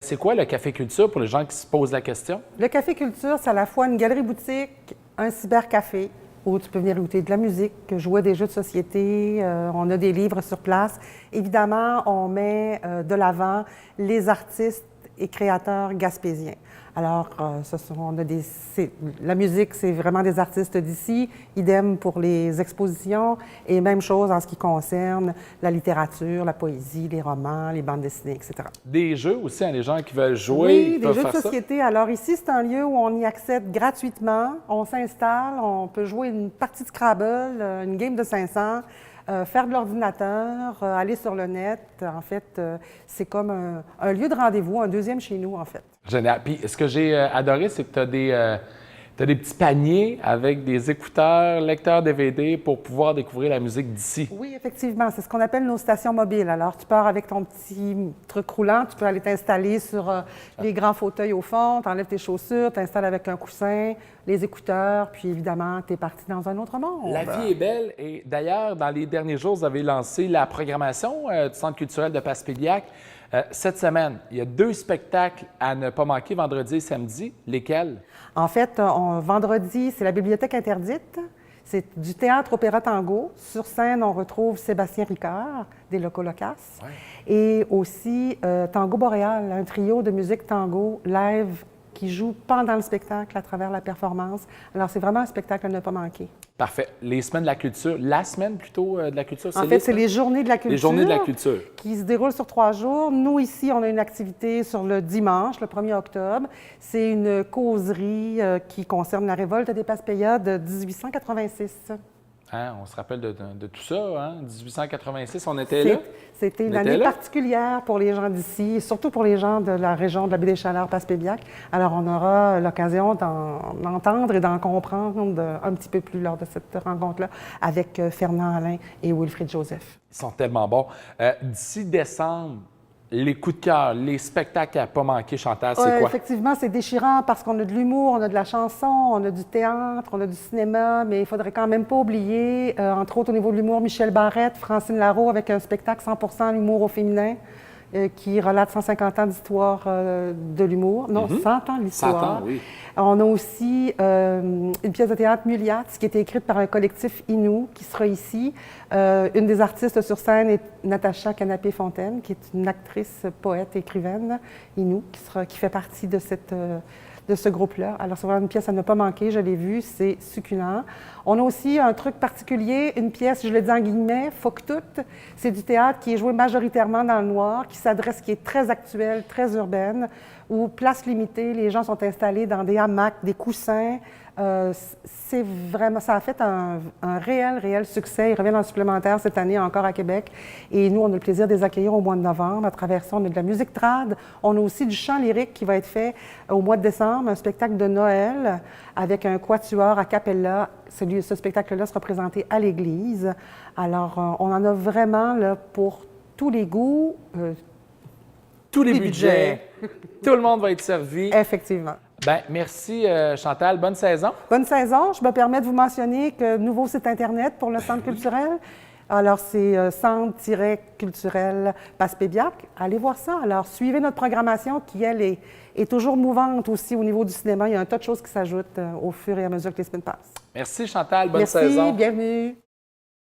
C'est quoi le Café Culture pour les gens qui se posent la question? Le Café Culture, c'est à la fois une galerie-boutique, un cybercafé où tu peux venir écouter de la musique, jouer à des jeux de société, on a des livres sur place. Évidemment, on met de l'avant les artistes et créateurs gaspésiens. Alors, la musique, c'est vraiment des artistes d'ici, idem pour les expositions, et même chose en ce qui concerne la littérature, la poésie, les romans, les bandes dessinées, etc. Des jeux aussi, hein, les gens qui veulent jouer, Oui, ils des peuvent jeux de faire ça? société. Alors ici, c'est un lieu où on y accède gratuitement. On s'installe, on peut jouer une partie de Scrabble, une game de 500, faire de l'ordinateur, aller sur le net. En fait, c'est comme un lieu de rendez-vous, un deuxième chez nous, en fait. Génial. Puis ce que j'ai adoré, c'est que tu as des petits paniers avec des écouteurs, lecteurs DVD pour pouvoir découvrir la musique d'ici. Oui, effectivement, c'est ce qu'on appelle nos stations mobiles. Alors, tu pars avec ton petit truc roulant, tu peux aller t'installer sur les grands fauteuils au fond, tu enlèves tes chaussures, tu installes avec un coussin, les écouteurs, puis évidemment, tu es parti dans un autre monde. La vie est belle. Et d'ailleurs, dans les derniers jours, vous avez lancé la programmation du Centre culturel de Passepédiac. Cette semaine, il y a 2 spectacles à ne pas manquer, vendredi et samedi. Lesquels? En fait, vendredi, c'est la Bibliothèque interdite. C'est du théâtre opéra tango. Sur scène, on retrouve Sébastien Ricard, des Locos Locas. Ouais. Et aussi Tango Boréal, un trio de musique tango live qui joue pendant le spectacle à travers la performance. Alors, c'est vraiment un spectacle à ne pas manquer. Parfait. Les semaines de la culture, la semaine plutôt de la culture, En fait, c'est les journées de la culture. Les journées de la culture. Qui se déroulent sur 3 jours. Nous, ici, on a une activité sur le dimanche, le 1er octobre. C'est une causerie qui concerne la révolte des Passepéias de 1886. Hein, on se rappelle de tout ça, hein? 1886, on était là? C'était une année particulière pour les gens d'ici, et surtout pour les gens de la région de la Baie-des-Chaleurs, Passepédiac. Alors, on aura l'occasion d'en entendre et d'en comprendre un petit peu plus lors de cette rencontre-là avec Fernand Alain et Wilfrid Joseph. Ils sont tellement bons. D'ici décembre, les coups de cœur, les spectacles à ne pas manquer, Chantal, c'est quoi? Effectivement, c'est déchirant parce qu'on a de l'humour, on a de la chanson, on a du théâtre, on a du cinéma, mais il faudrait quand même pas oublier, entre autres au niveau de l'humour, Michel Barrette, Francine Larreau avec un spectacle 100% humour au féminin qui relate 150 ans d'histoire de l'humour. Non, 100 ans d'histoire. 100 ans, oui. On a aussi une pièce de théâtre Muliat, qui a été écrite par un collectif Inou, qui sera ici. Une des artistes sur scène est Natacha Canapé-Fontaine, qui est une actrice, poète, écrivaine Inou, qui fait partie de ce groupe-là. Alors, c'est vraiment une pièce à ne pas manquer, je l'ai vue, c'est succulent. On a aussi un truc particulier, une pièce, je le dis en guillemets, Faut-que toutes. C'est du théâtre qui est joué majoritairement dans le noir, qui est très actuelle, très urbaine, où, place limitée, les gens sont installés dans des hamacs, des coussins. C'est vraiment, ça a fait un réel succès. Ils reviennent en supplémentaire cette année encore à Québec. Et nous, on a le plaisir de les accueillir au mois de novembre. À travers ça, on a de la musique trad. On a aussi du chant lyrique qui va être fait au mois de décembre, un spectacle de Noël avec un quatuor a cappella. Ce spectacle-là sera présenté à l'église. Alors, on en a vraiment là, pour tous les goûts. Tous les budgets. Tout le monde va être servi. Effectivement. Bien, merci Chantal. Bonne saison. Bonne saison. Je me permets de vous mentionner que nouveau site Internet pour le Centre culturel. Alors, c'est centre-culturel Passepédiac. Allez voir ça. Alors, suivez notre programmation qui, elle, est toujours mouvante aussi au niveau du cinéma. Il y a un tas de choses qui s'ajoutent au fur et à mesure que les semaines passent. Merci Chantal. Bonne saison. Merci. Bienvenue.